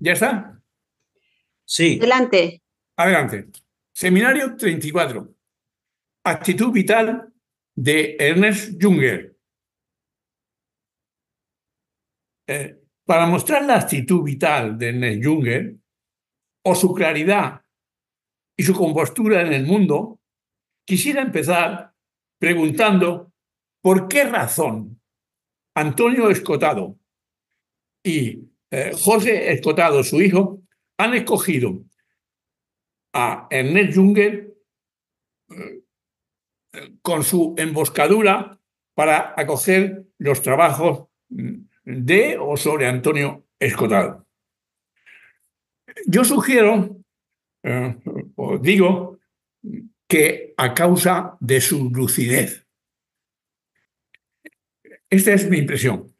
¿Ya está? Sí. Adelante. Adelante. Seminario 34. Actitud vital de Ernest Junger. Para mostrar la actitud vital de Ernest Junger, o su claridad y su compostura en el mundo, quisiera empezar preguntando por qué razón Antonio Escotado y José Escotado, su hijo, han escogido a Ernest Junger con su emboscadura para acoger los trabajos de o sobre Antonio Escotado. Yo sugiero, o digo, que a causa de su lucidez. Esta es mi impresión.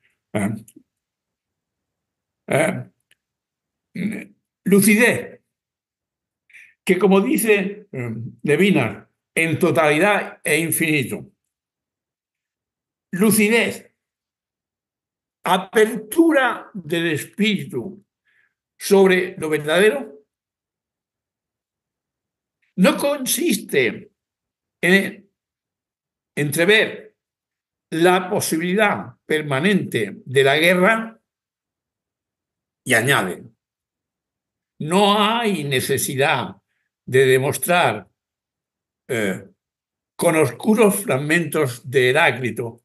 Lucidez, que como dice Levinas, en totalidad e infinito. Lucidez, apertura del espíritu sobre lo verdadero, no consiste en entrever la posibilidad permanente de la guerra y añade, no hay necesidad de demostrar con oscuros fragmentos de Heráclito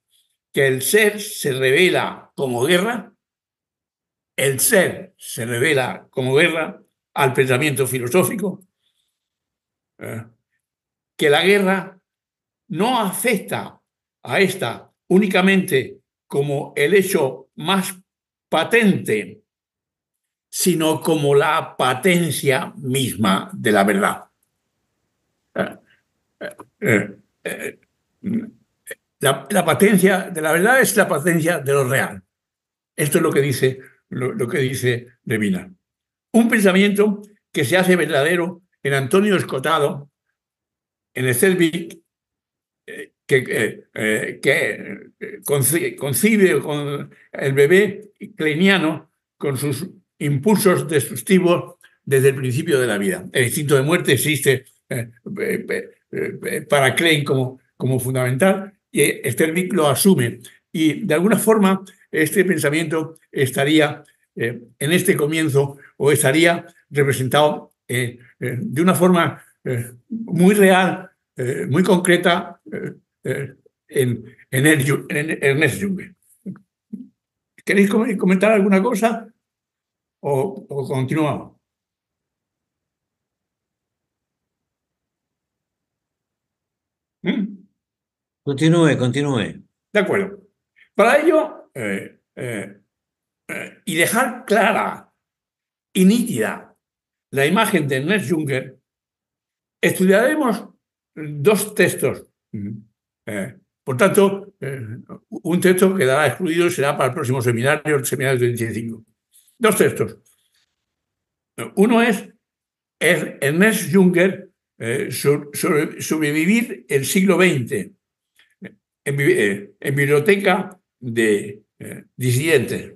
que el ser se revela como guerra, el ser se revela como guerra al pensamiento filosófico, que la guerra no afecta a esta únicamente como el hecho más patente, sino como la patencia misma de la verdad. La patencia de la verdad es la patencia de lo real. Esto es lo que dice Levinas. Un pensamiento que se hace verdadero en Antonio Escotado, en el Selvig, que concibe con el bebé kleiniano con sus impulsos destructivos desde el principio de la vida. El instinto de muerte existe para Klein como fundamental, y Sterling lo asume. Y de alguna forma este pensamiento estaría en este comienzo, o estaría representado de una forma muy real, muy concreta, en Ernest Junger. ¿Queréis comentar alguna cosa o continuamos? Continúe. De acuerdo. Para ello, y dejar clara y nítida la imagen de Ernest Junger, estudiaremos dos textos. Por tanto, un texto quedará excluido y será para el próximo seminario, el seminario 35. Dos textos. Uno es Ernest Junger, Sobrevivir el siglo XX, en biblioteca de disidentes.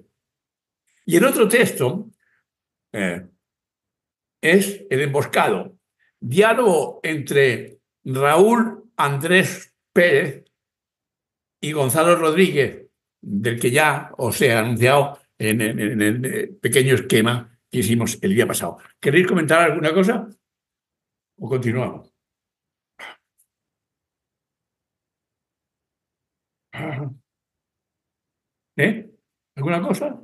Y el otro texto es El emboscado, diálogo entre Raúl Andrés Pérez y Gonzalo Rodríguez, del que ya os he anunciado en el pequeño esquema que hicimos el día pasado. ¿Queréis comentar alguna cosa o continuamos? ¿Alguna cosa?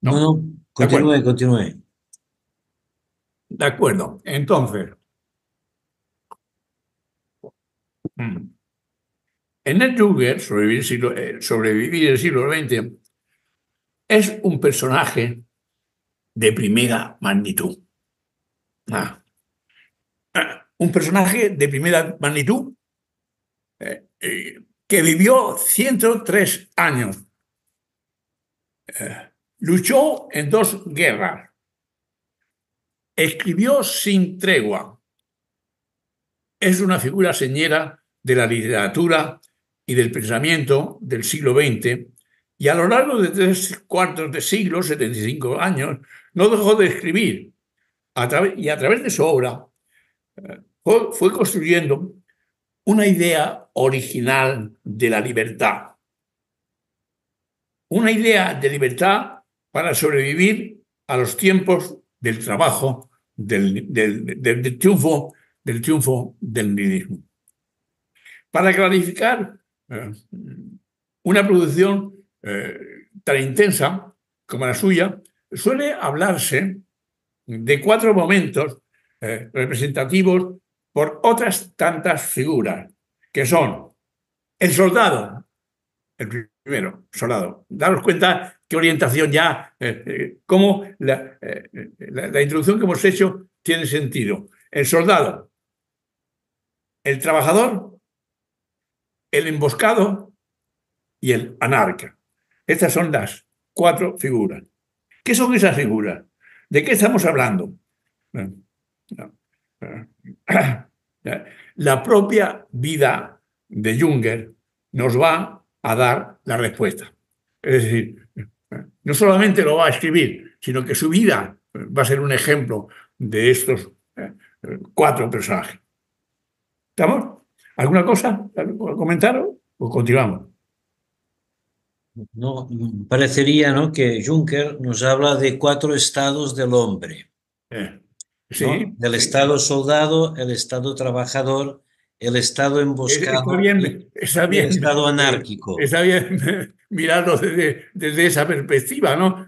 No, continúe. De acuerdo. Entonces, Ernest Junger, Sobrevivir el siglo XX, es un personaje de primera magnitud. Un personaje de primera magnitud que vivió 103 años. Luchó en dos guerras. Escribió sin tregua. Es una figura señera de la literatura y del pensamiento del siglo XX, y a lo largo de 3/4 de siglo, 75 años, no dejó de escribir y a través de su obra fue construyendo una idea original de la libertad. Una idea de libertad para sobrevivir a los tiempos del trabajo, del triunfo del nihilismo. Para clarificar una producción tan intensa como la suya, suele hablarse de 4 momentos representativos por otras tantas figuras, que son el soldado, el primero, soldado. Daros cuenta qué orientación ya, cómo la introducción que hemos hecho tiene sentido. El soldado, el trabajador, el emboscado y el anarca. Estas son las 4 figuras. ¿Qué son esas figuras? ¿De qué estamos hablando? La propia vida de Junger nos va a dar la respuesta. Es decir, no solamente lo va a escribir, sino que su vida va a ser un ejemplo de estos 4 personajes. ¿Estamos? ¿Alguna cosa a comentar o continuamos? No, parecería, ¿no?, que Juncker nos habla de 4 estados del hombre. Sí, ¿no? Del sí. estado soldado, el estado trabajador, el estado emboscado y el estado anárquico. Está bien mirarlo desde esa perspectiva, ¿no?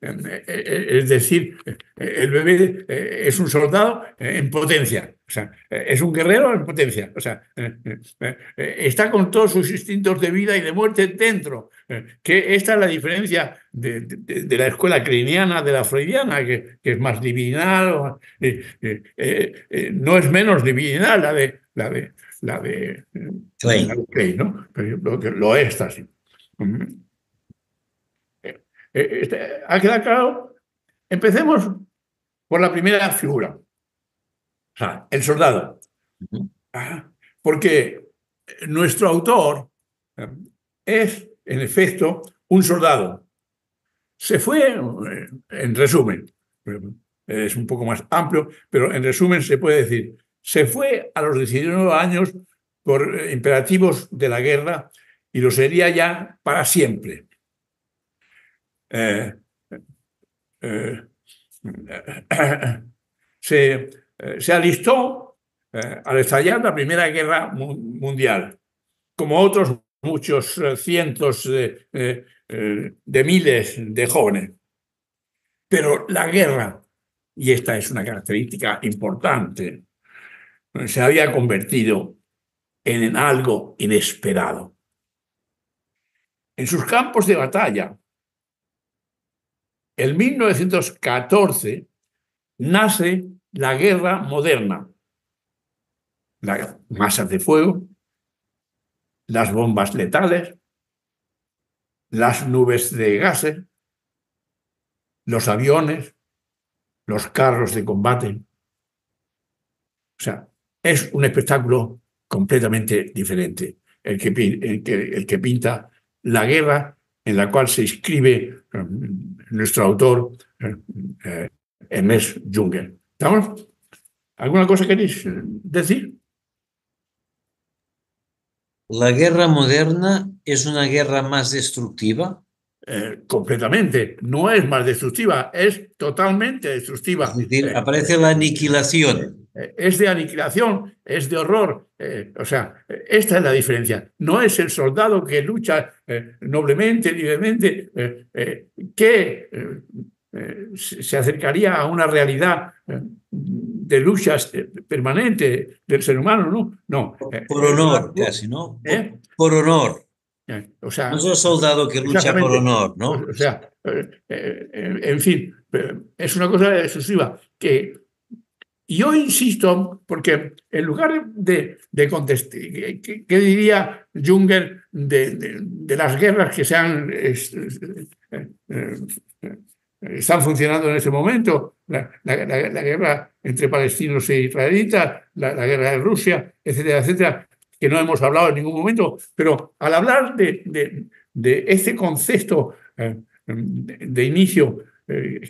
Es decir, el bebé es un soldado en potencia, o sea, es un guerrero en potencia, o sea, está con todos sus instintos de vida y de muerte dentro. Que esta es la diferencia de la escuela kleiniana, de la freudiana, que es más divinal, no es menos divinal la de Klein, ¿no? Pero lo es así. ¿Ha quedado claro? Empecemos por la primera figura, o sea, el soldado. Porque nuestro autor es, en efecto, un soldado. Se fue, en resumen, es un poco más amplio, pero en resumen se puede decir, se fue a los 19 años por imperativos de la guerra y lo sería ya para siempre. Se alistó al estallar la Primera Guerra Mundial, como otros muchos cientos de miles de jóvenes. Pero la guerra, y esta es una característica importante, se había convertido en algo inesperado. En sus campos de batalla, en 1914 nace la guerra moderna. Las masas de fuego, las bombas letales, las nubes de gases, los aviones, los carros de combate. O sea, es un espectáculo completamente diferente el que pinta la guerra en la cual se inscribe nuestro autor Ernest Junger. ¿Estamos? ¿Alguna cosa queréis decir? ¿La guerra moderna es una guerra más destructiva? Completamente. No es más destructiva, es totalmente destructiva. Es decir, aparece la aniquilación. Es de aniquilación, es de horror. O sea, esta es la diferencia. No es el soldado que lucha noblemente, libremente, que se acercaría a una realidad de luchas permanente del ser humano, ¿no? No. Por honor, casi, ¿no? Por honor. O sea, no es el soldado que lucha por honor, ¿no? O sea, en fin, es una cosa excesiva que yo insisto, porque en lugar de contestar, ¿qué diría Junger de las guerras que están funcionando en este momento? La guerra entre palestinos e israelitas, la guerra de Rusia, etcétera, etcétera, que no hemos hablado en ningún momento, pero al hablar de este concepto de inicio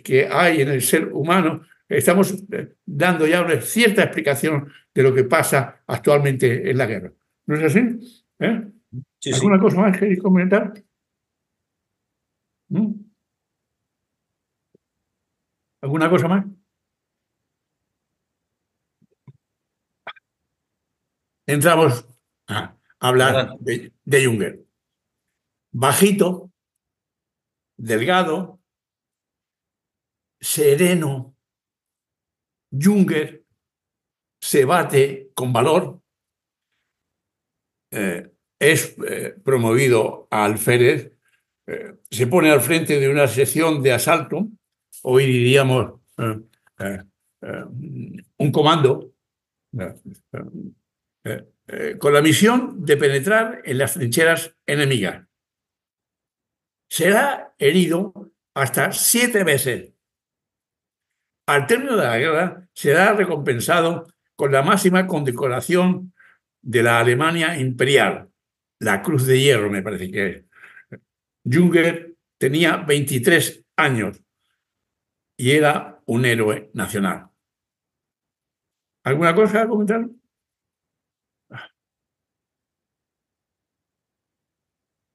que hay en el ser humano, estamos dando ya una cierta explicación de lo que pasa actualmente en la guerra. ¿No es así? Sí, ¿Alguna sí. cosa más que comentar? ¿Alguna cosa más? Entramos a hablar de Junger. Bajito, delgado, sereno, Junger se bate con valor, es promovido a alférez, se pone al frente de una sección de asalto, hoy diríamos un comando, con la misión de penetrar en las trincheras enemigas. Será herido hasta 7 veces. Al término de la guerra será recompensado con la máxima condecoración de la Alemania imperial, la Cruz de Hierro, me parece que es. Junger tenía 23 años y era un héroe nacional. ¿Alguna cosa a comentar?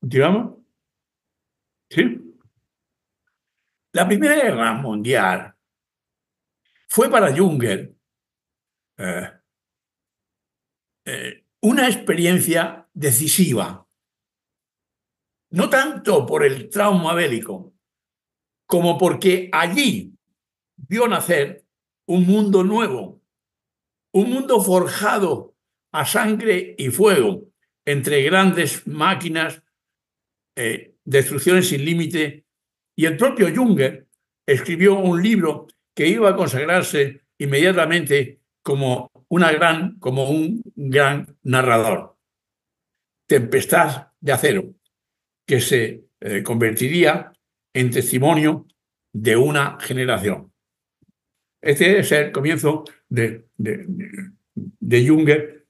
¿Continuamos? Sí. La Primera Guerra Mundial fue para Junger una experiencia decisiva, no tanto por el trauma bélico, como porque allí vio nacer un mundo nuevo, un mundo forjado a sangre y fuego entre grandes máquinas, destrucciones sin límite, y el propio Junger escribió un libro que iba a consagrarse inmediatamente como un gran narrador, Tempestad de Acero, que se convertiría en testimonio de una generación. Este es el comienzo de Junger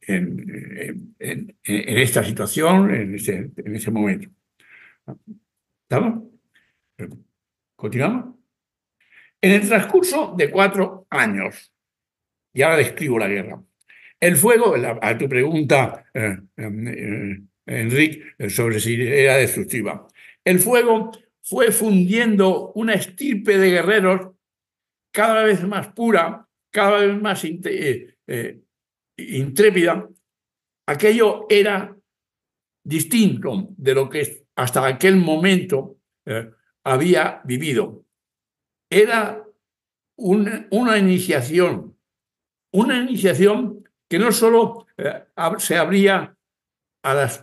en esta situación, en ese momento. ¿Estamos? ¿Continuamos? En el transcurso de 4 años, y ahora describo la guerra, el fuego, a tu pregunta, Enrique, sobre si era destructiva, el fuego fue fundiendo una estirpe de guerreros cada vez más pura, cada vez más intrépida. Aquello era distinto de lo que hasta aquel momento había vivido. Era una iniciación que no solo se abría a las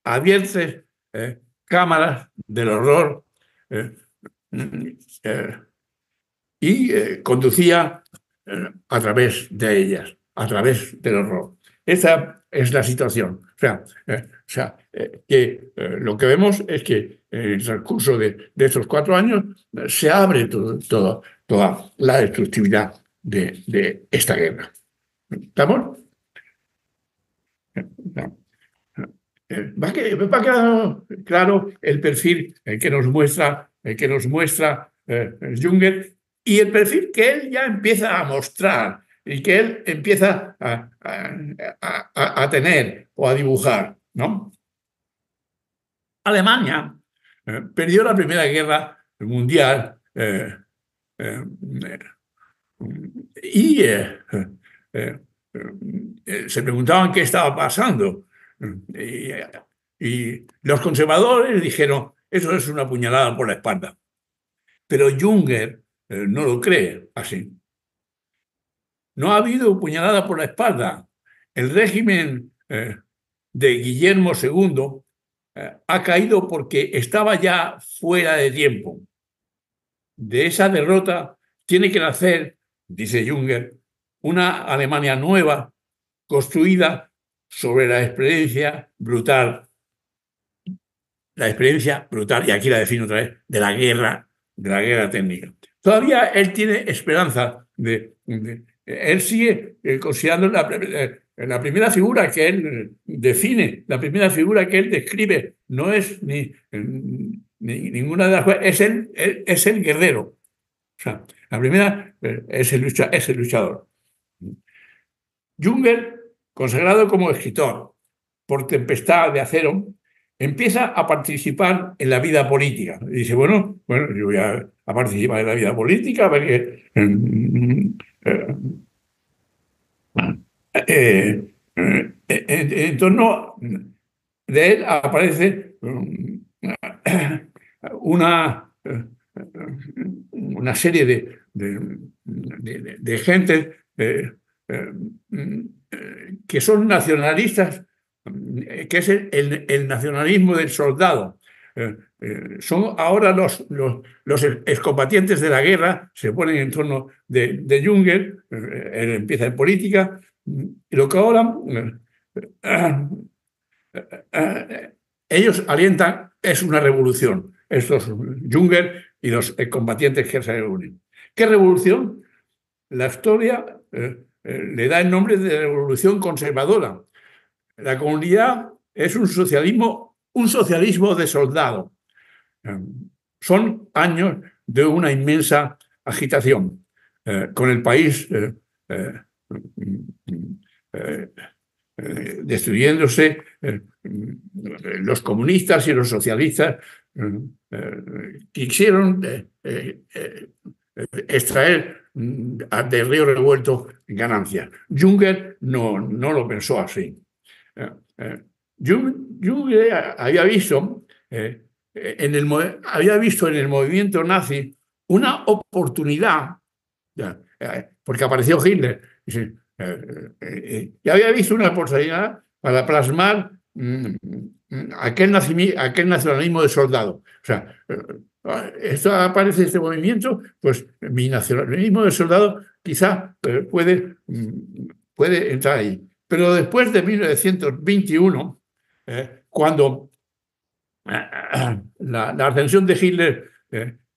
abiertas cámaras del horror y conducía a través de ellas, a través del horror. Esa es la situación. Lo que vemos es que en el transcurso de estos 4 años se abre toda la destructividad de esta guerra. ¿Estamos? Va quedando claro el perfil que nos muestra Junger, y el perfil que él ya empieza a mostrar y que él empieza a tener o a dibujar, ¿no? Alemania perdió la Primera Guerra Mundial y se preguntaban qué estaba pasando. Y los conservadores dijeron, eso es una puñalada por la espalda. Pero Junger no lo cree así. No ha habido puñalada por la espalda. El régimen de Guillermo II ha caído porque estaba ya fuera de tiempo. De esa derrota tiene que nacer, dice Junger, una Alemania nueva, construida sobre la experiencia brutal, y aquí la defino otra vez, de la guerra técnica. Todavía él tiene esperanza él sigue considerando la primera figura que él define, la primera figura que él describe, no es ni ninguna de las cuales es el guerrero. O sea, la primera es el luchador. Junger, consagrado como escritor por Tempestad de Acero, empieza a participar en la vida política. Y dice, bueno, yo voy a participar en la vida política porque en torno de él aparece una serie de gente que son nacionalistas, que es el nacionalismo del soldado. Son ahora los excombatientes de la guerra, se ponen en torno de Junger, él empieza en política, y lo que ahora ellos alientan es una revolución, estos Junger y los combatientes que se reúnen. ¿Qué revolución? La historia le da el nombre de revolución conservadora. La comunidad es un socialismo de soldado. Son años de una inmensa agitación, con el país destruyéndose, los comunistas y los socialistas quisieron extraer del río revuelto ganancias. Junger no lo pensó así. Junger había visto en el movimiento nazi una oportunidad, porque apareció Hitler, y había visto una oportunidad para plasmar aquel nacionalismo de soldado. O sea, esto aparece este movimiento, pues mi nacionalismo de soldado quizá puede entrar ahí. Pero después de 1921, cuando la ascensión de Hitler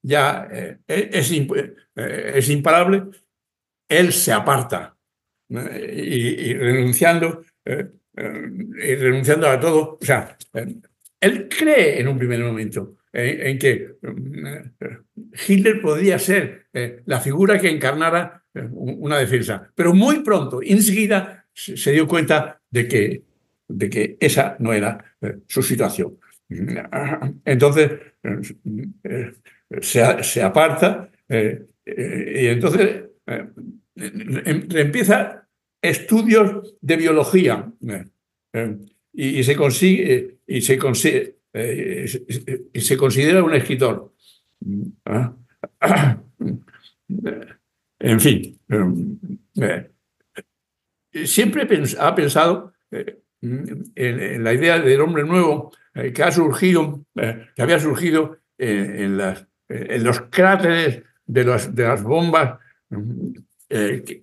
ya es imparable, él se aparta y renunciando a todo. O sea, él cree en un primer momento en que Hitler podría ser la figura que encarnara una defensa, pero muy pronto, enseguida, se dio cuenta de que esa no era su situación. Entonces se aparta y entonces empieza estudios de biología y se considera un escritor. En fin, siempre ha pensado en la idea del hombre nuevo que había surgido en los cráteres de las bombas que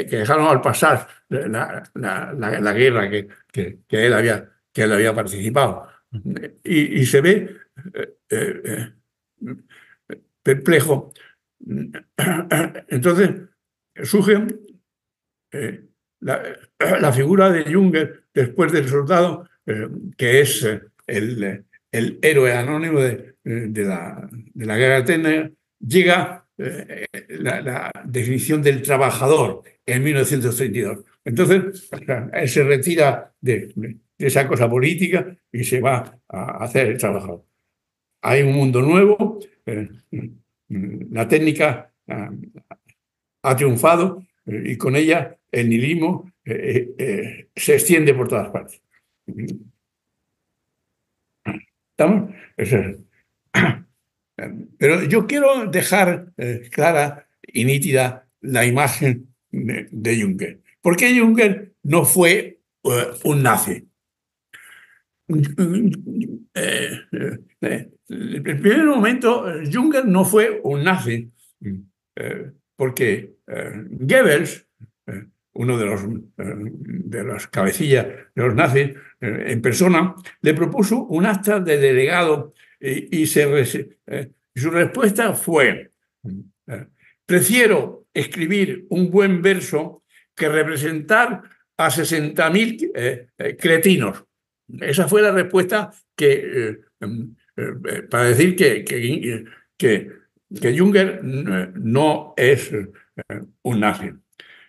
dejaron al pasar la guerra que él había participado. Y se ve perplejo. Entonces surge la figura de Junger después del soldado, que es el héroe anónimo de la guerra eterna. Llega la definición del trabajador en 1932. Entonces, él se retira de esa cosa política y se va a hacer el trabajador. Hay un mundo nuevo, la técnica ha triunfado y con ella el nihilismo se extiende por todas partes. ¿Estamos? Pero yo quiero dejar clara y nítida la imagen de Junger. ¿Por qué Junger no fue un nazi? En el primer momento, Junger no fue un nazi, porque Goebbels, uno de las cabecillas de los nazis, en persona, le propuso un acta de delegado y su respuesta fue: prefiero escribir un buen verso que representar a 60.000 cretinos. Esa fue la respuesta que para decir que Junger no es un nazi.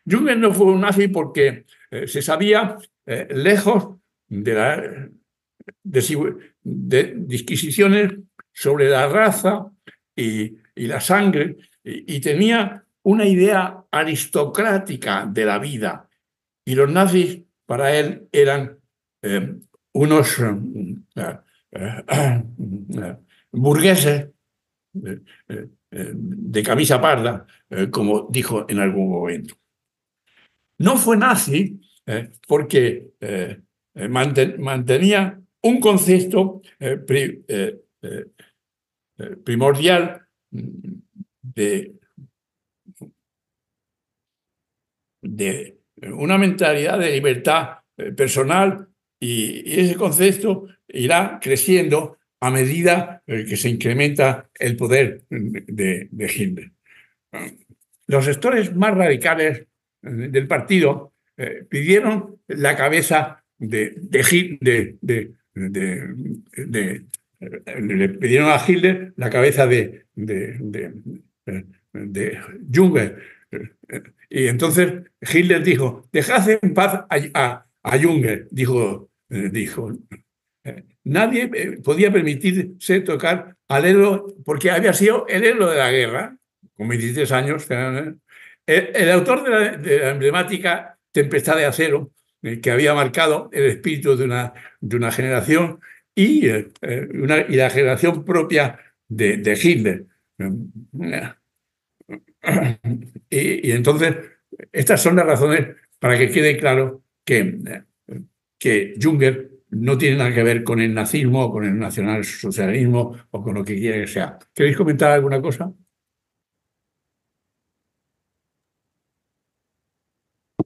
Junger no fue un nazi porque se sabía, lejos de disquisiciones sobre la raza y la sangre, y tenía una idea aristocrática de la vida. Y los nazis para él eran unos burgueses de camisa parda, como dijo en algún momento. No fue nazi porque mantenía un concepto primordial de una mentalidad de libertad personal, y ese concepto irá creciendo a medida que se incrementa el poder de Hitler. Los sectores más radicales del partido pidieron la cabeza le pidieron a Hitler la cabeza de Junger. Y entonces Hitler dijo: dejad en paz a Junger. Dijo, nadie podía permitirse tocar al héroe, porque había sido el héroe de la guerra, con 23 años. El autor de la emblemática Tempestad de Acero, que había marcado el espíritu de una generación y la generación propia de Hitler. Y entonces, estas son las razones para que quede claro que Junger no tiene nada que ver con el nazismo o con el nacionalsocialismo o con lo que quiera que sea. ¿Queréis comentar alguna cosa?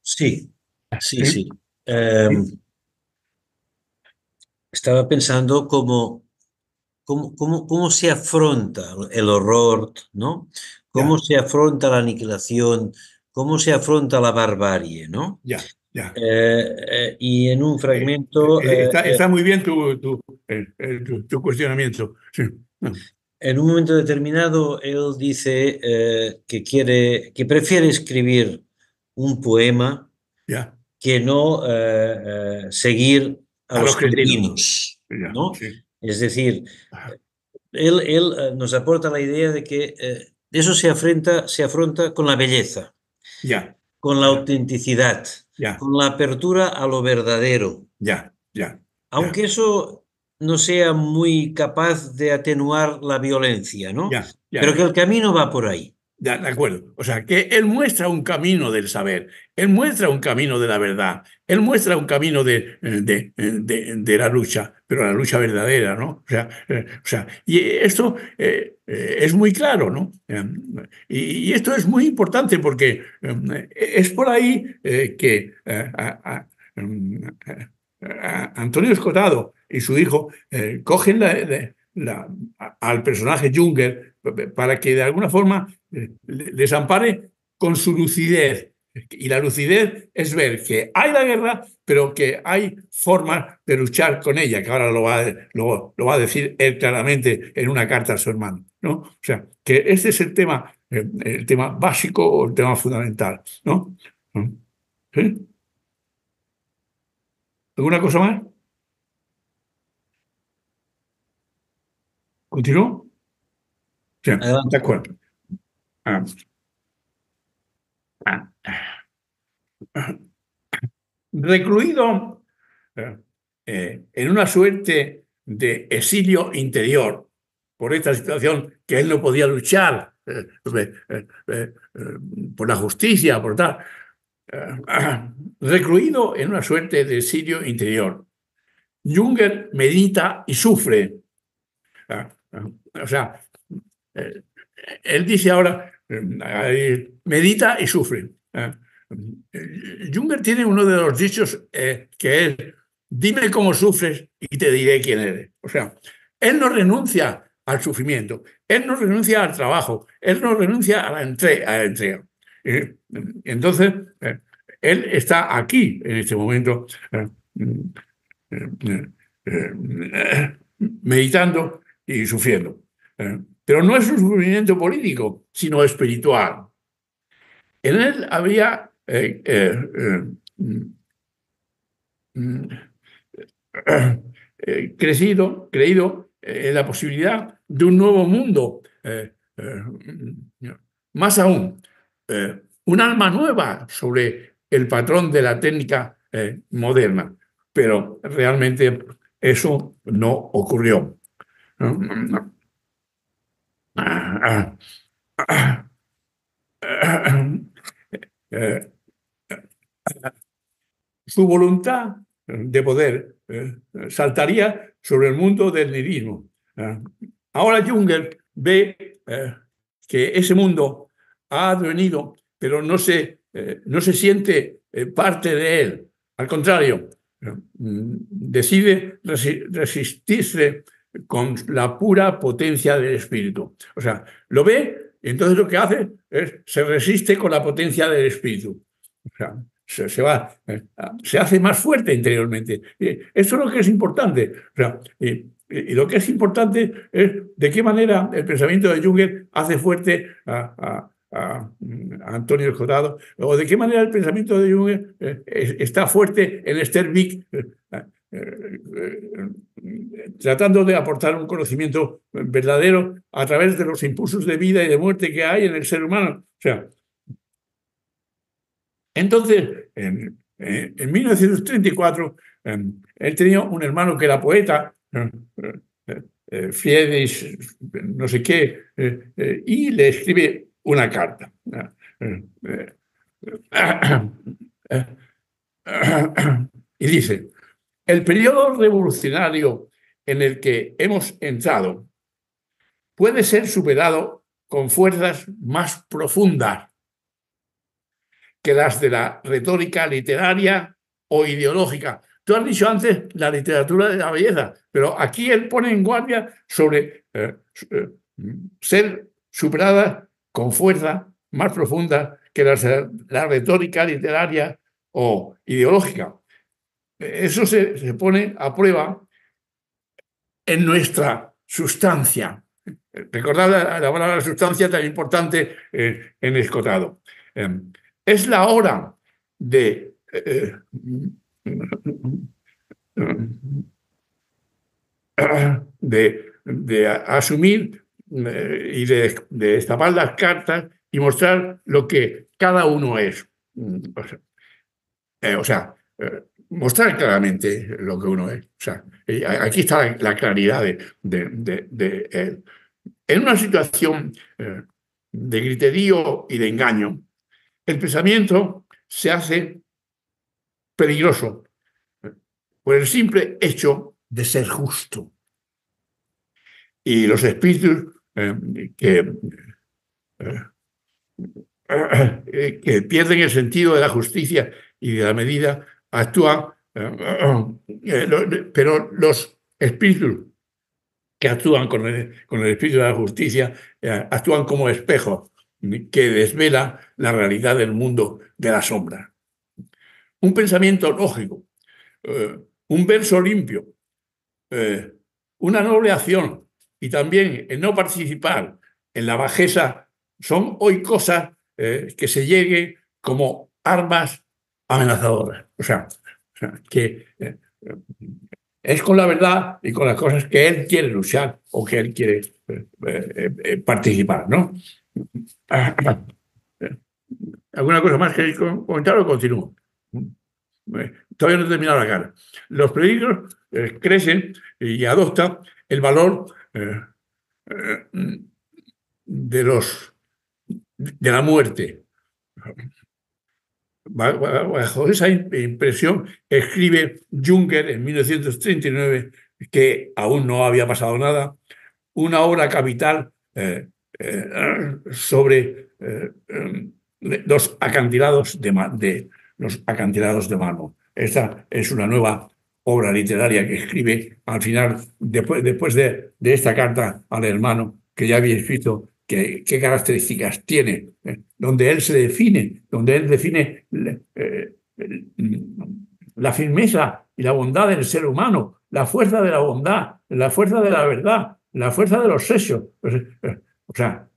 Sí, sí, sí. Estaba pensando cómo se afronta el horror, ¿no? Cómo se afronta la aniquilación, cómo se afronta la barbarie, ¿no? Y en un fragmento... está muy bien tu cuestionamiento. Sí. En un momento determinado, él dice que prefiere escribir un poema que no seguir a los cretinos, ¿no? Sí. Es decir, él nos aporta la idea de que eso se afronta con la belleza, con la autenticidad, con la apertura a lo verdadero. Aunque eso no sea muy capaz de atenuar la violencia, ¿no? Pero que el camino va por ahí. De acuerdo. O sea, que él muestra un camino del saber, él muestra un camino de la verdad, él muestra un camino de la lucha, pero la lucha verdadera, ¿no? O sea, y esto es muy claro, ¿no? Y esto es muy importante porque es por ahí que Antonio Escotado y su hijo cogen al personaje Junger para que de alguna forma les ampare con su lucidez. Y la lucidez es ver que hay la guerra, pero que hay formas de luchar con ella, que ahora lo va a decir él claramente en una carta a su hermano, ¿no? O sea, que este es el tema básico o el tema fundamental, ¿no? ¿Sí? ¿Alguna cosa más? ¿Continúo? Sí, de acuerdo. Recluido en una suerte de exilio interior por esta situación, que él no podía luchar por la justicia, por tal, recluido en una suerte de exilio interior. Junger medita y sufre. O sea, él dice ahora, medita y sufre. Junger tiene uno de los dichos que es: dime cómo sufres y te diré quién eres. O sea, él no renuncia al sufrimiento, él no renuncia al trabajo, él no renuncia a la entrega. Entonces, él está aquí en este momento meditando y sufriendo. Pero no es un sufrimiento político, sino espiritual. En él había creído en la posibilidad de un nuevo mundo. Más aún, un alma nueva sobre el patrón de la técnica moderna. Pero realmente eso no ocurrió. Su voluntad de poder saltaría sobre el mundo del nihilismo. Ahora Junger ve que ese mundo ha venido, pero no se siente parte de él. Al contrario, decide resistirse con la pura potencia del espíritu. O sea, lo ve y entonces lo que hace es se resiste con la potencia del espíritu. O sea, se hace más fuerte interiormente. Eso es lo que es importante. O sea, y lo que es importante es de qué manera el pensamiento de Junger hace fuerte a Antonio Escotado, o de qué manera el pensamiento de Junger está fuerte en Esther Vick, tratando de aportar un conocimiento verdadero a través de los impulsos de vida y de muerte que hay en el ser humano. O sea, entonces, en 1934, él tenía un hermano que era poeta, Friedrich, no sé qué, y le escribe una carta. Y dice, el periodo revolucionario en el que hemos entrado puede ser superado con fuerzas más profundas que las de la retórica literaria o ideológica. Tú has dicho antes la literatura de la belleza, pero aquí él pone en guardia sobre ser superada con fuerza más profunda que la retórica literaria o ideológica. Eso se pone a prueba en nuestra sustancia. Recordad la palabra sustancia tan importante en Escotado. Es la hora de asumir y de destapar las cartas y mostrar lo que cada uno es. O sea, mostrar claramente lo que uno es. O sea, aquí está la claridad de él. En una situación de griterío y de engaño, el pensamiento se hace peligroso por el simple hecho de ser justo. Y los espíritus que pierden el sentido de la justicia y de la medida actúan, pero los espíritus que actúan con el espíritu de la justicia actúan como espejos que desvela la realidad del mundo de la sombra. Un pensamiento lógico, un verso limpio, una noble acción y también el no participar en la bajeza son hoy cosas que se lleguen como armas amenazadoras. O sea que es con la verdad y con las cosas que él quiere luchar o que él quiere participar, ¿no? ¿Alguna cosa más que comentar o continúo? Todavía no he terminado la cara. Los peligros crecen y adoptan el valor de la muerte. Bajo esa impresión escribe Junger en 1939, que aún no había pasado nada, una obra capital sobre los acantilados de mármol. Esta es una nueva obra literaria que escribe al final, después de esta carta al hermano que ya había escrito, qué características tiene, donde él define la firmeza y la bondad del ser humano, la fuerza de la bondad, la fuerza de la verdad, la fuerza de los sexos. O sea,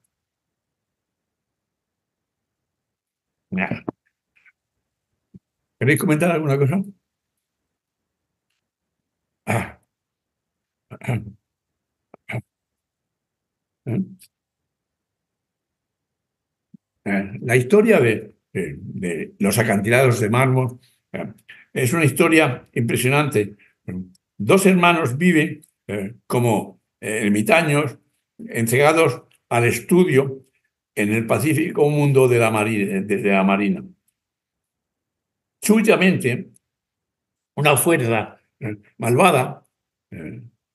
¿queréis comentar alguna cosa? La historia de los acantilados de mármol es una historia impresionante. Dos hermanos viven como ermitaños, entregados al estudio en el pacífico mundo de la marina. Súbitamente, una fuerza malvada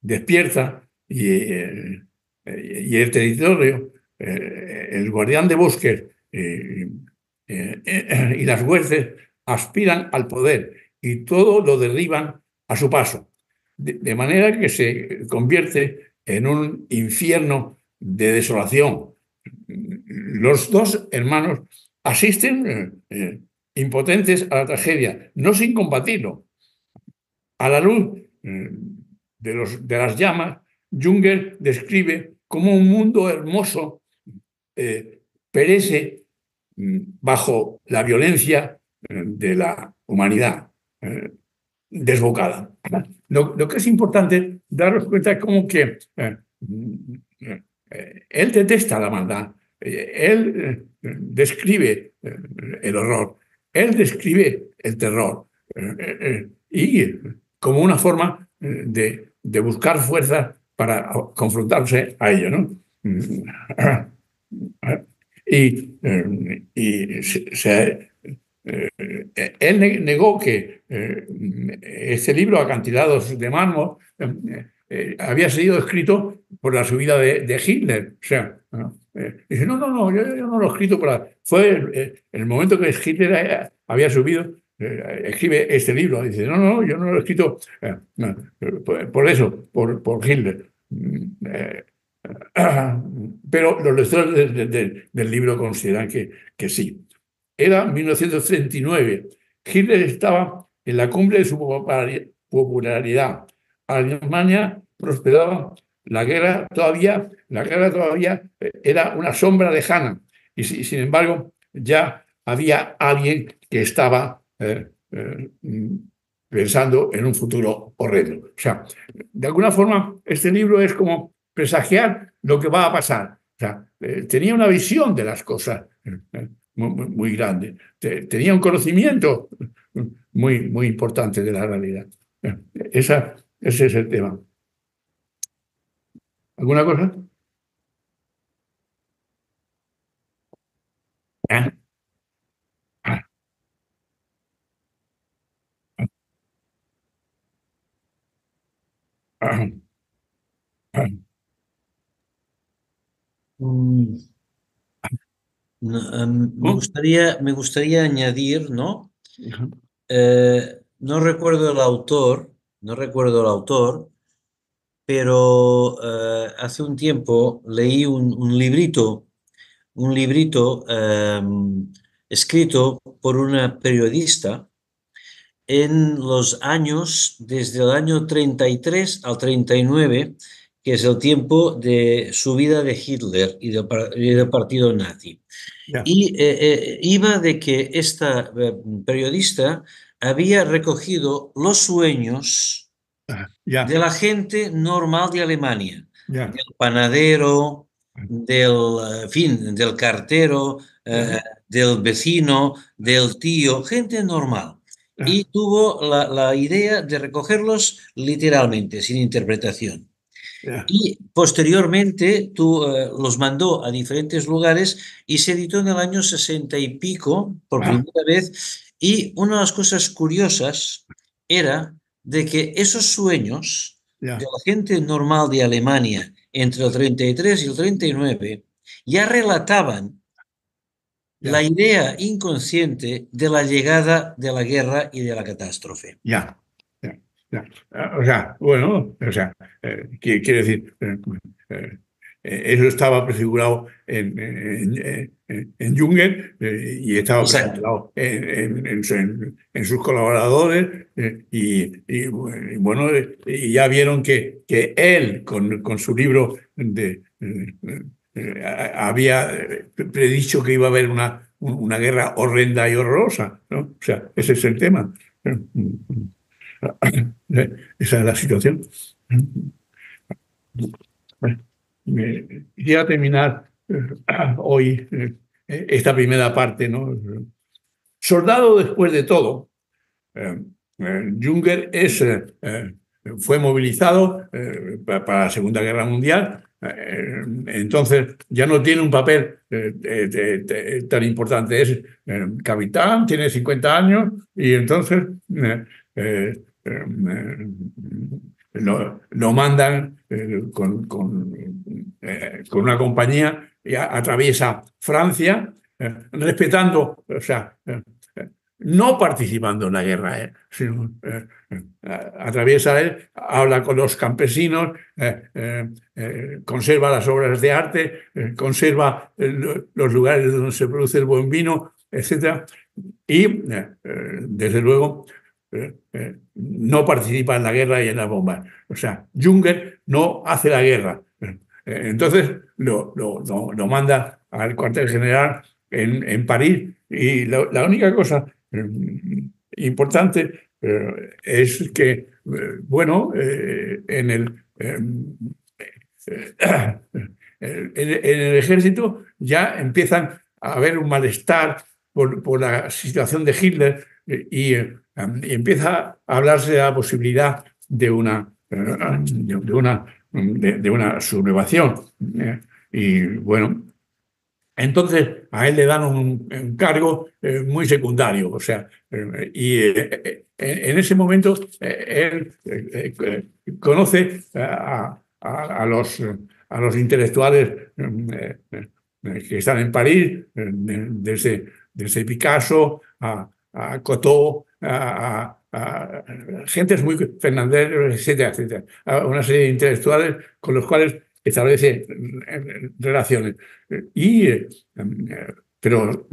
despierta y el territorio, el guardián de bosques y las huestes aspiran al poder y todo lo derriban a su paso, de manera que se convierte en un infierno de desolación. Los dos hermanos asisten impotentes a la tragedia, no sin combatirlo. A la luz de las llamas, Junger describe cómo un mundo hermoso perece bajo la violencia de la humanidad desbocada. Lo que es importante daros cuenta es como que él detesta la maldad, él describe el horror, él describe el terror y como una forma de buscar fuerza para confrontarse a ello, ¿no? Él negó que este libro, Acantilados de mármol, había sido escrito por la subida de Hitler. O sea, dice, no, yo no lo he escrito fue el momento que Hitler había subido, escribe este libro. Dice, no, yo no lo he escrito por eso, por Hitler. Pero los lectores del libro consideran que sí. Era 1939. Hitler estaba en la cumbre de su popularidad. Alemania prosperaba. La guerra todavía era una sombra lejana. Y sin embargo, ya había alguien que estaba pensando en un futuro horrendo. O sea, de alguna forma, este libro es como presagiar lo que va a pasar. O sea, tenía una visión de las cosas muy grande. Tenía un conocimiento muy importante de la realidad. Ese es el tema. ¿Alguna cosa? Me gustaría añadir, ¿no? No recuerdo el autor, pero hace un tiempo leí un librito escrito por una periodista en los años, desde el año 33 al 39, que es el tiempo de subida de Hitler y del partido nazi. Y iba de que esta periodista había recogido los sueños de la gente normal de Alemania, del panadero, del cartero, del vecino, del tío, gente normal. Y tuvo la idea de recogerlos literalmente, sin interpretación. Y posteriormente los mandó a diferentes lugares y se editó en el año 60 y pico, por primera vez. Y una de las cosas curiosas era de que esos sueños de la gente normal de Alemania entre el 33 y el 39 ya relataban la idea inconsciente de la llegada de la guerra y de la catástrofe. O sea, bueno, quiere decir, eso estaba prefigurado en Junger y estaba prefigurado en sus colaboradores bueno, y ya vieron que él con su libro había predicho que iba a haber una guerra horrenda y horrorosa, ¿no? O sea, ese es el tema. Esa es la situación. Quisiera terminar hoy esta primera parte, ¿no? Soldado después de todo. Junger fue movilizado para la Segunda Guerra Mundial. Entonces ya no tiene un papel tan importante. Es capitán, tiene 50 años y entonces lo mandan con una compañía y atraviesa Francia, respetando, o sea, no participando en la guerra, sino atraviesa él, habla con los campesinos, conserva las obras de arte, conserva los lugares donde se produce el buen vino, etc. Y, desde luego, no participa en la guerra y en las bombas. O sea, Junger no hace la guerra. Entonces lo manda al cuartel general en París y la única cosa importante es que, bueno, en el ejército ya empiezan a haber un malestar por la situación de Hitler y empieza a hablarse de la posibilidad de una sublevación. Y bueno, entonces a él le dan un cargo muy secundario, o sea, en ese momento él conoce a los intelectuales que están en París, desde Picasso a Cocteau, a gentes muy Fernández, etcétera, etcétera, a una serie de intelectuales con los cuales establece relaciones. Pero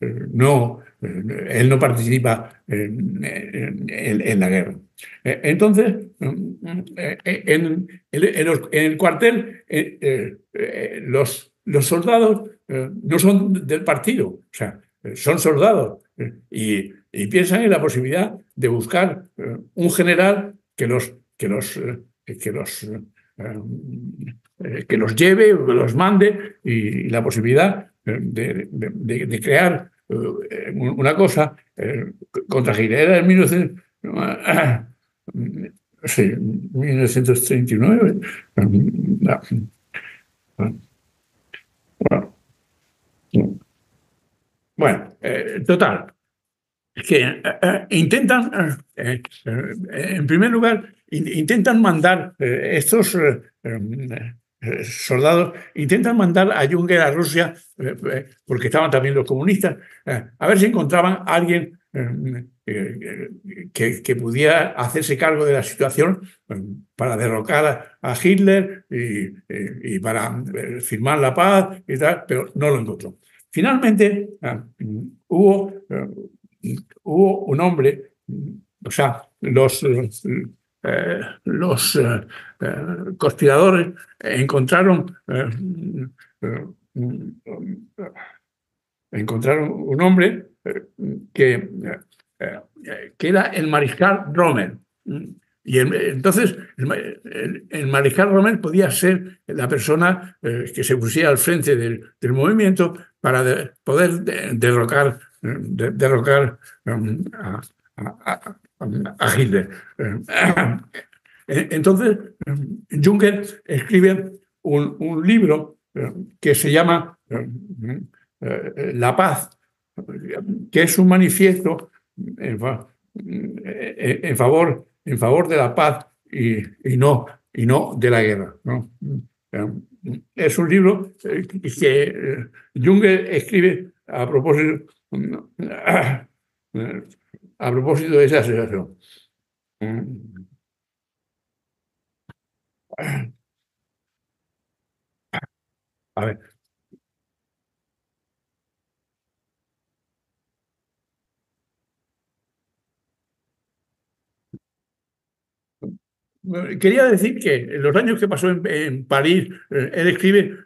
él no participa en la guerra. Entonces, en el cuartel, los soldados no son del partido, o sea, son soldados y piensan en la posibilidad de buscar un general que los lleve, que los mande y la posibilidad de crear una cosa contra Hitler. Era en 1939. Bueno, total. Que intentan, en primer lugar, intentan mandar estos soldados, intentan mandar a Junger a Rusia, porque estaban también los comunistas, a ver si encontraban a alguien que pudiera hacerse cargo de la situación para derrocar a Hitler y para firmar la paz y tal, pero no lo encontró. Finalmente, hubo un hombre, o sea, los conspiradores encontraron un hombre que era el mariscal Rommel. Y entonces el mariscal Rommel podía ser la persona que se pusiera al frente del movimiento para poder derrocar a Hitler. Entonces, Junger escribe un libro que se llama La Paz, que es un manifiesto en favor de la paz y no de la guerra, ¿no? Es un libro que Junger escribe a propósito de esa situación. A ver. Quería decir que en los años que pasó en París, él escribe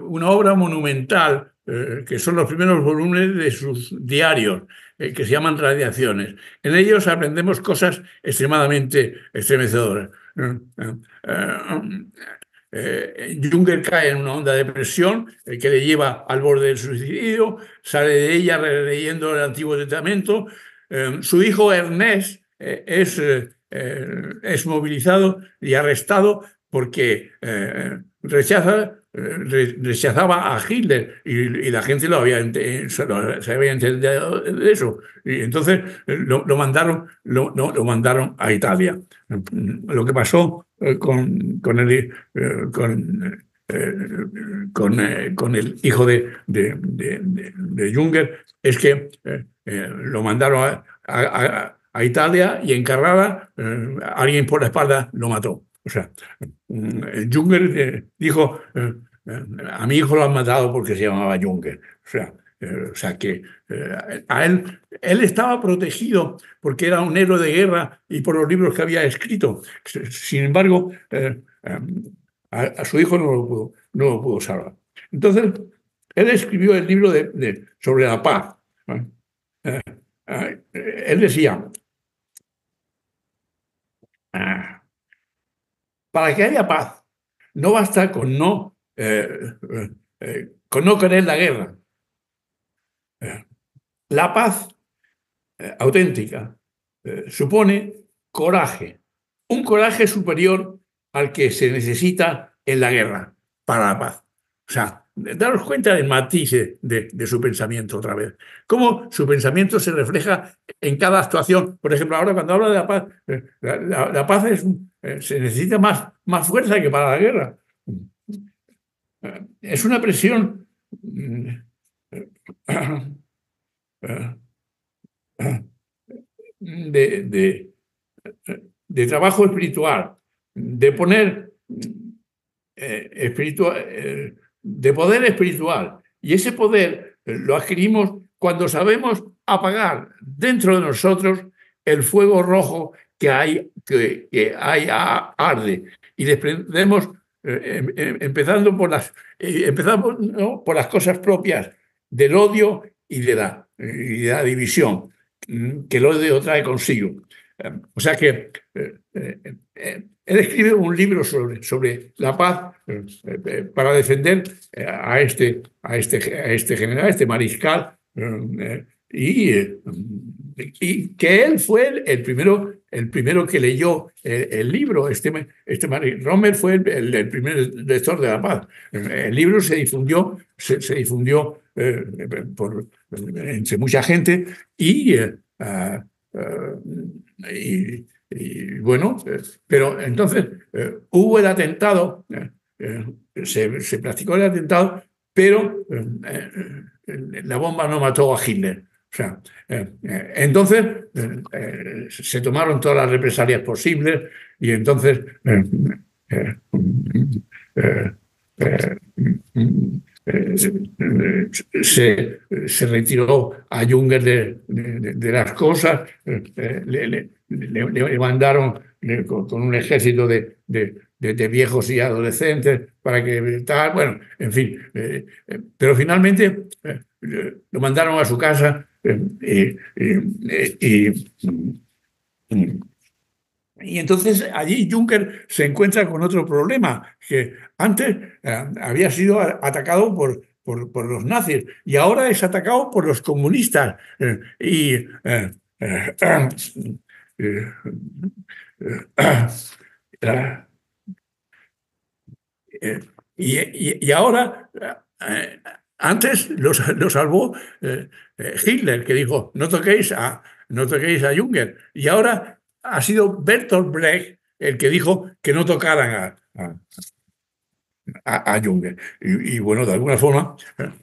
una obra monumental, que son los primeros volúmenes de sus diarios, que se llaman Radiaciones. En ellos aprendemos cosas extremadamente estremecedoras. Junger cae en una honda depresión que le lleva al borde del suicidio, sale de ella releyendo el Antiguo Testamento. Su hijo Ernest es movilizado y arrestado porque rechazaba a Hitler y la gente se había enterado de eso. Y entonces lo mandaron a Italia. Lo que pasó con el hijo de Junger es que lo mandaron a Italia y en Carrara alguien por la espalda lo mató. O sea, Junger dijo, a mi hijo lo han matado porque se llamaba Junger. O sea que a él estaba protegido porque era un héroe de guerra y por los libros que había escrito. Sin embargo, a su hijo no lo pudo salvar. Entonces, él escribió el libro sobre la paz. Él decía, para que haya paz, no basta con no querer la guerra. La paz auténtica supone coraje, un coraje superior al que se necesita en la guerra para la paz. O sea, daros cuenta del matiz de su pensamiento otra vez. Cómo su pensamiento se refleja en cada actuación. Por ejemplo, ahora cuando habla de la paz, la paz se necesita más fuerza que para la guerra. Es una presión de trabajo espiritual, de poner de poder espiritual. Y ese poder lo adquirimos cuando sabemos apagar dentro de nosotros el fuego rojo que arde y desprendemos empezando por las cosas propias del odio y de la división que el odio trae consigo. O sea que él escribe un libro sobre la paz para defender a este general, a este mariscal, y que él fue el primero que leyó el libro. Rommel fue el primer lector de la paz. El libro se difundió entre mucha gente y bueno, pero entonces hubo el atentado, se practicó el atentado, pero la bomba no mató a Hitler. O sea, entonces se tomaron todas las represalias posibles y entonces se retiró a Junger de las cosas, le mandaron con un ejército de viejos y adolescentes para que tal, bueno, en fin, pero finalmente lo mandaron a su casa y entonces allí Juncker se encuentra con otro problema, que antes había sido atacado por los nazis y ahora es atacado por los comunistas. Y ahora, antes lo salvó Hitler, que dijo, no toquéis a Junger. Y ahora ha sido Bertolt Brecht el que dijo que no tocaran a Junger. Y bueno, de alguna forma,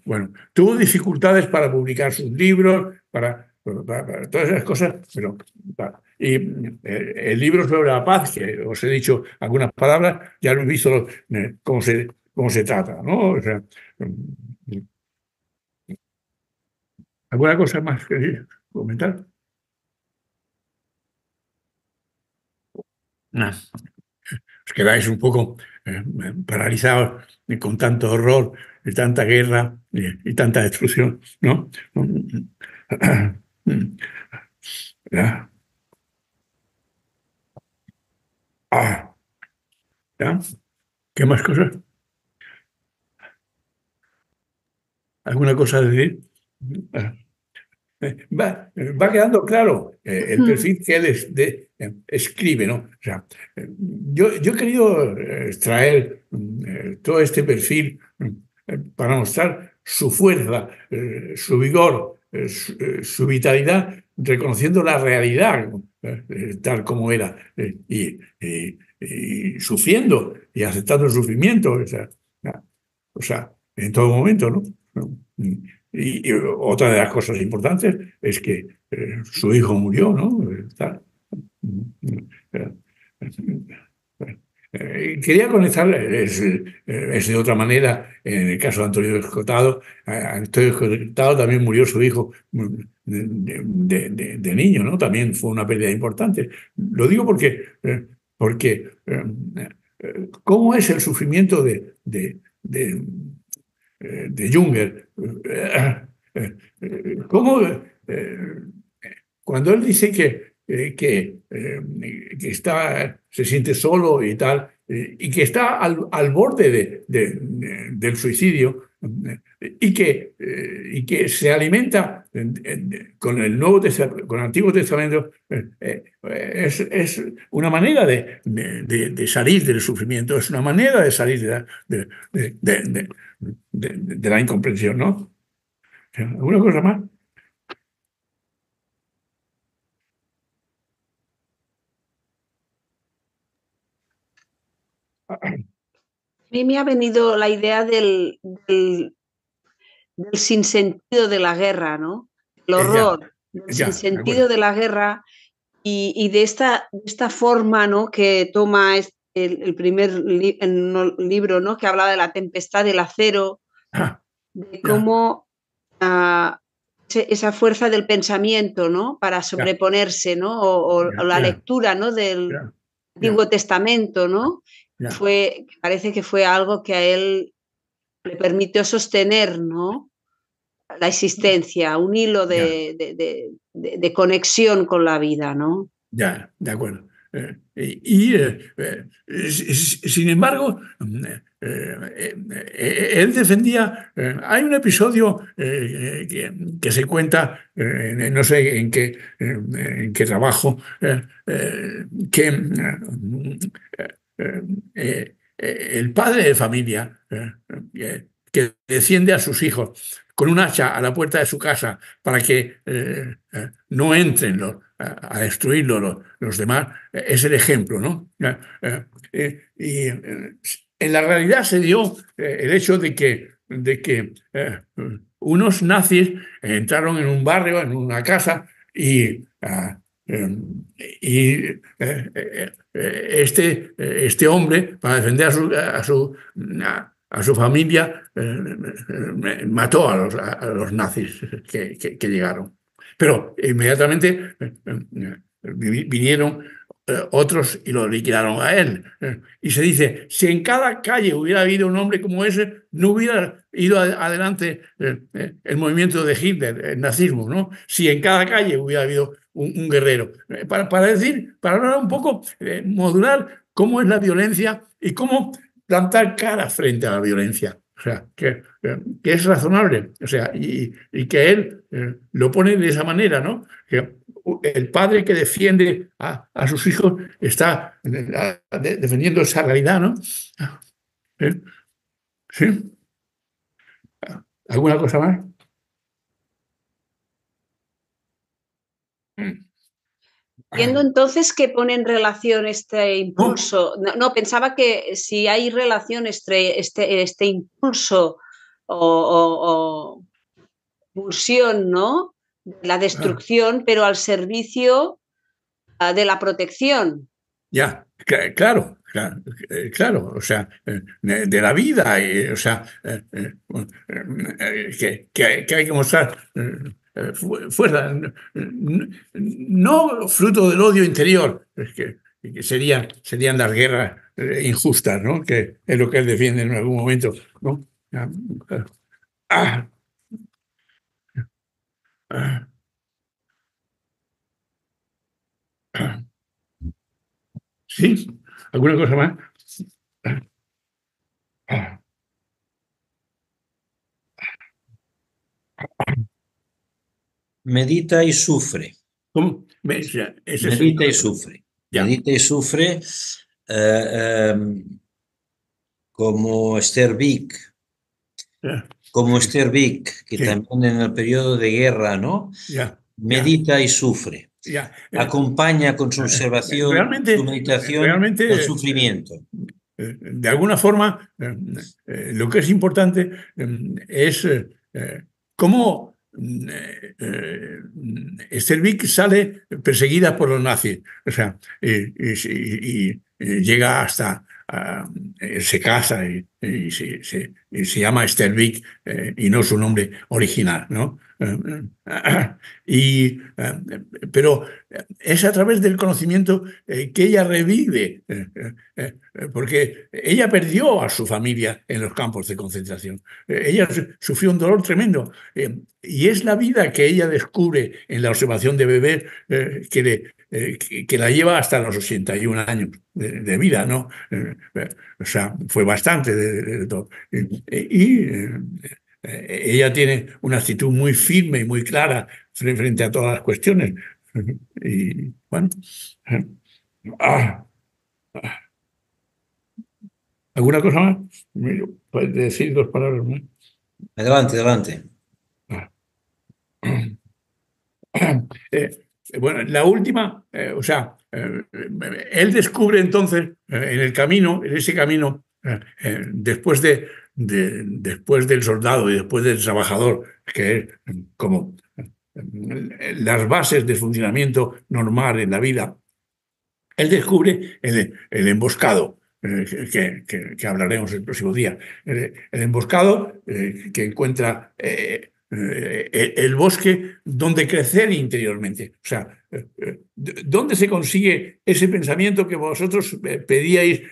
bueno, tuvo dificultades para publicar sus libros, todas esas cosas. Y el libro sobre la paz, que os he dicho algunas palabras, ya lo he visto cómo se trata, ¿no? O sea, ¿alguna cosa más que comentar? No. Os quedáis un poco paralizados con tanto horror, y tanta guerra y tanta destrucción, ¿no? ¿Ya? Ah, ¿ya? ¿Qué más cosas? ¿Alguna cosa a decir? Va quedando claro el perfil que él escribe, ¿no? O sea, yo he querido extraer todo este perfil para mostrar su fuerza, su vigor, su vitalidad, reconociendo la realidad tal como era y sufriendo y aceptando el sufrimiento, o sea, en todo momento, ¿no? Y otra de las cosas importantes es que su hijo murió, ¿no? Eh, quería conectar, es de otra manera, en el caso de Antonio Escotado. Antonio Escotado también murió su hijo de niño, ¿no? También fue una pérdida importante. Lo digo porque ¿cómo es el sufrimiento de Junger? ¿Cómo, cuando él dice que se siente solo y tal, y que está al borde del suicidio, y que se alimenta con con el Antiguo Testamento, es una manera de salir del sufrimiento, es una manera de salir de la incomprensión, ¿no? ¿Alguna cosa más? A mí me ha venido la idea del sinsentido de la guerra, ¿no? El horror, del sinsentido de la guerra y de esta forma, ¿no? Que toma el primer libro, ¿no? Que habla de la tempestad del acero, de cómo esa fuerza del pensamiento, ¿no? Para sobreponerse, ¿no? O la lectura, ¿no? Del Antiguo Testamento, ¿no? Parece que fue algo que a él le permitió sostener, ¿no? La existencia, un hilo de conexión con la vida, ¿no? Ya, de acuerdo. Sin embargo, él defendía, hay un episodio que se cuenta, no sé en qué trabajo, que el padre de familia que defiende a sus hijos con un hacha a la puerta de su casa para que no entren a destruirlo los demás, es el ejemplo, ¿no? Y en la realidad se dio el hecho de que unos nazis entraron en un barrio, en una casa, y este hombre, para defender a su familia, mató a los nazis que llegaron. Pero inmediatamente vinieron otros y lo liquidaron a él. Y se dice, si en cada calle hubiera habido un hombre como ese, no hubiera ido adelante el movimiento de Hitler, el nazismo, ¿no? Si en cada calle hubiera habido un guerrero. Para hablar un poco, modular cómo es la violencia y cómo plantar cara frente a la violencia. O sea, que es razonable. O sea, y que él lo pone de esa manera, ¿no? Que el padre que defiende a sus hijos está defendiendo esa realidad, ¿no? ¿Sí? ¿Alguna cosa más? Entiendo entonces que pone en relación este impulso. No, pensaba que si hay relación entre este impulso o pulsión, ¿no? la destrucción, pero al servicio de la protección. Ya, claro, claro, o sea, de la vida, o sea, que hay que mostrar fuerza, no fruto del odio interior, que serían las guerras injustas, ¿no? Que es lo que él defiende en algún momento, ¿no? Ah, ah, ah. ¿Sí? ¿Alguna cosa más? Medita y sufre. ¿Cómo? Medita y sufre. Ya. Medita y sufre como Esther Vick. Como Esther Vick, que también en el periodo de guerra, ¿no? Medita y sufre. Acompaña con su observación, su meditación, el sufrimiento. De alguna forma, lo que es importante es cómo Esther Vick sale perseguida por los nazis, o sea, y llega hasta, se casa y se llama Esther Vick y no su nombre original, ¿no? Pero es a través del conocimiento que ella revive, porque ella perdió a su familia en los campos de concentración. Ella sufrió un dolor tremendo y es la vida que ella descubre en la observación de bebés que la lleva hasta los 81 años de vida, ¿no? O sea, fue bastante de todo. Ella tiene una actitud muy firme y muy clara frente a todas las cuestiones. Y bueno. ¿Alguna cosa más? ¿Puedes decir 2 palabras más? Adelante, adelante. Bueno, la última, o sea, él descubre entonces en el camino, en ese camino, después del soldado y después del trabajador, que es como las bases de funcionamiento normal en la vida, él descubre el emboscado, que hablaremos el próximo día. El emboscado que encuentra el bosque donde crecer interiormente. O sea, ¿dónde se consigue ese pensamiento que vosotros pedíais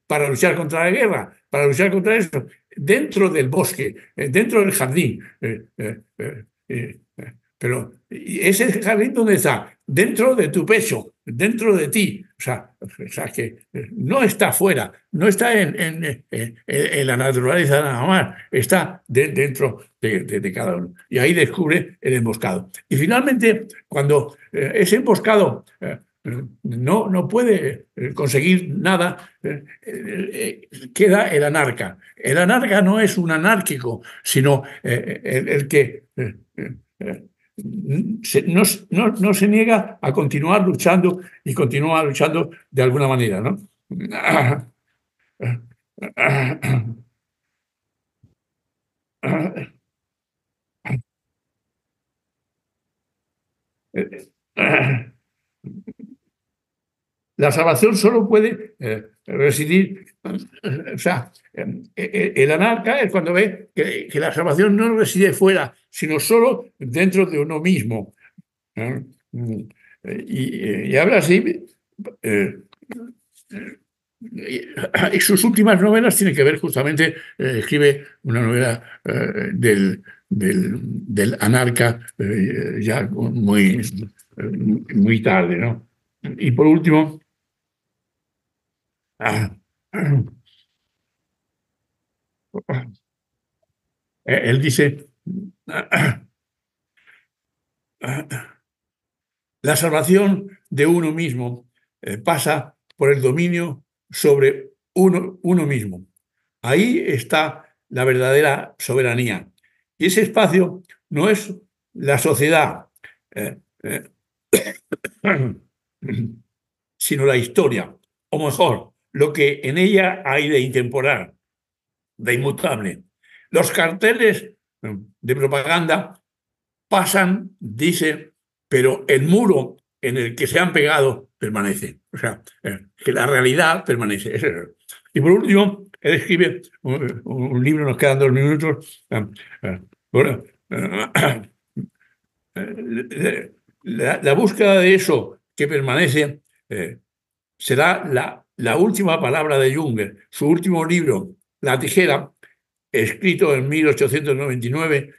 para luchar contra la guerra, para luchar contra eso? Dentro del bosque, dentro del jardín. Pero ese jardín, ¿dónde está? Dentro de tu pecho, dentro de ti. O sea que no está fuera, no está en la naturaleza nada más, está dentro de cada uno. Y ahí descubre el emboscado. Y finalmente, cuando ese emboscado no puede conseguir nada, queda el anarca. El anarca no es un anárquico, sino el que no se niega a continuar luchando y continúa luchando de alguna manera, ¿no? La salvación solo puede residir, o sea, el anarca es cuando ve que la salvación no reside fuera, sino solo dentro de uno mismo. Y habla así, y sus últimas novelas tienen que ver justamente, escribe una novela del anarca ya muy tarde, ¿no? Y por último, él dice, la salvación de uno mismo pasa por el dominio sobre uno mismo. Ahí está la verdadera soberanía. Y ese espacio no es la sociedad, sino la historia, o mejor, lo que en ella hay de intemporal, de inmutable. Los carteles de propaganda pasan, dice, pero el muro en el que se han pegado permanece. O sea, que la realidad permanece. Y por último, él escribe un libro, nos quedan 2 minutos. Bueno, la búsqueda de eso que permanece será la última palabra de Junger. Su último libro, La tijera, escrito en 1899,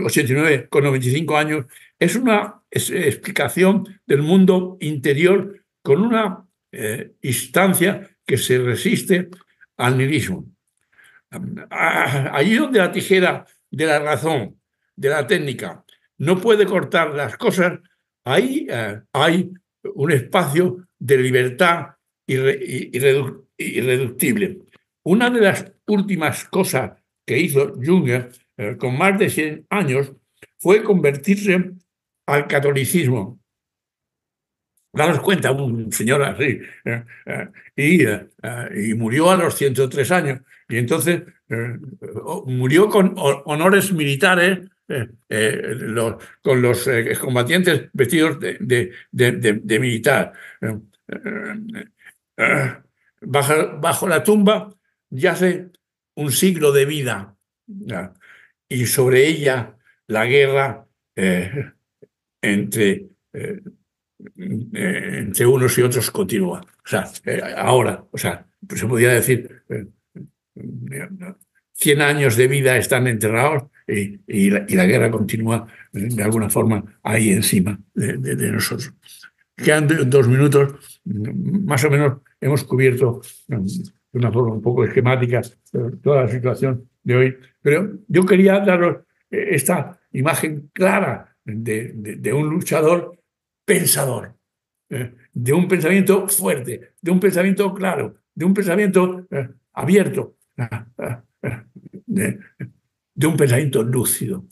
89, con 95 años, es una explicación del mundo interior con una instancia que se resiste al nihilismo. Allí donde la tijera de la razón, de la técnica, no puede cortar las cosas, ahí hay un espacio de libertad irreductible. Una de las últimas cosas que hizo Junger con más de 100 años fue convertirse al catolicismo. Daros cuenta, un señor así, y murió a los 103 años. Y entonces murió con honores militares, con los combatientes vestidos de militar. Bajo la tumba yace un siglo de vida, y sobre ella la guerra entre unos y otros continúa. O sea, ahora, o sea, pues se podría decir 100 años de vida están enterrados y la guerra continúa de alguna forma ahí encima de nosotros. Quedan 2 minutos, más o menos hemos cubierto de una forma un poco esquemática toda la situación de hoy, pero yo quería daros esta imagen clara de un luchador pensador, de un pensamiento fuerte, de un pensamiento claro, de un pensamiento abierto, de un pensamiento lúcido.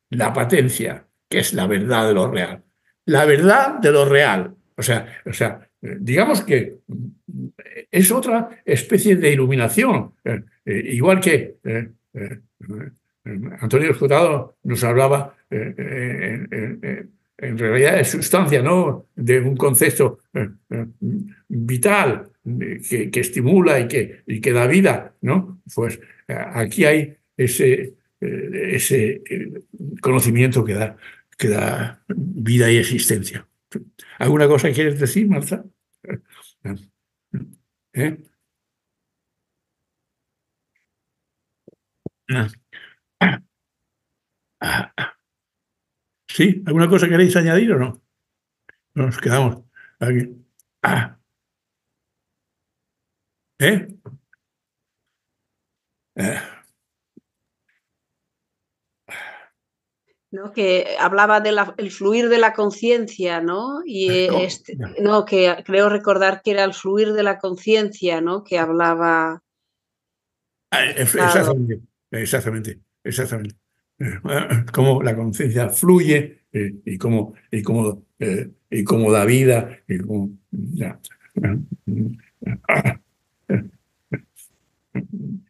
La patencia, que es la verdad de lo real. La verdad de lo real. O sea, digamos que es otra especie de iluminación. Igual que Antonio Escotado nos hablaba en realidad de sustancia, ¿no? De un concepto vital que estimula y que da vida, ¿no? Pues aquí hay ese conocimiento que da vida y existencia. ¿Alguna cosa quieres decir, Marta? ¿Sí? ¿Alguna cosa queréis añadir o no? Nos quedamos aquí. ¿No? Que hablaba del fluir de la conciencia, ¿no? Y no, que creo recordar que era el fluir de la conciencia, ¿no? Que hablaba. Exactamente. Cómo la conciencia fluye y cómo da vida.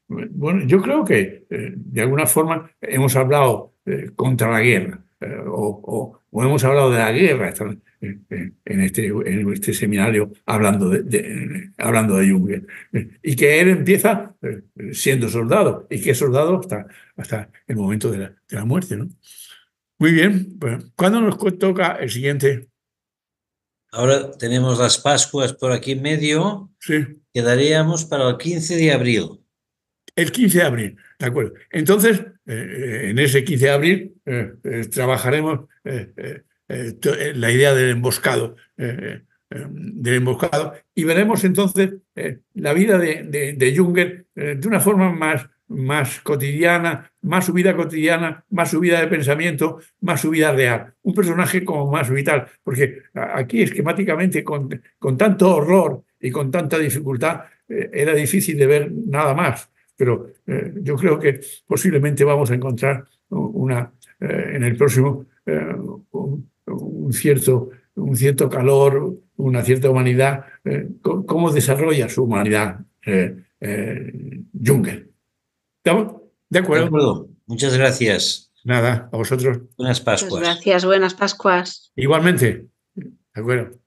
Bueno, yo creo que de alguna forma hemos hablado contra la guerra o hemos hablado de la guerra en este seminario hablando de Junger, y que él empieza siendo soldado y que es soldado hasta el momento de la muerte, ¿no? Muy bien, pues, ¿cuándo nos toca el siguiente? Ahora tenemos las Pascuas por aquí en medio. Sí. Quedaríamos para el 15 de abril. El 15 de abril, de acuerdo. Entonces, en ese 15 de abril trabajaremos la idea del emboscado, y veremos entonces la vida de Junger de una forma más cotidiana, más su vida cotidiana, más su vida de pensamiento, más su vida real. Un personaje como más vital, porque aquí esquemáticamente con tanto horror y con tanta dificultad era difícil de ver nada más. Pero yo creo que posiblemente vamos a encontrar en el próximo un cierto calor, una cierta humanidad, cómo desarrolla su humanidad Junger. ¿Estamos? De acuerdo. Muchas gracias. Nada, a vosotros. Buenas Pascuas. Muchas gracias, buenas Pascuas. Igualmente. De acuerdo.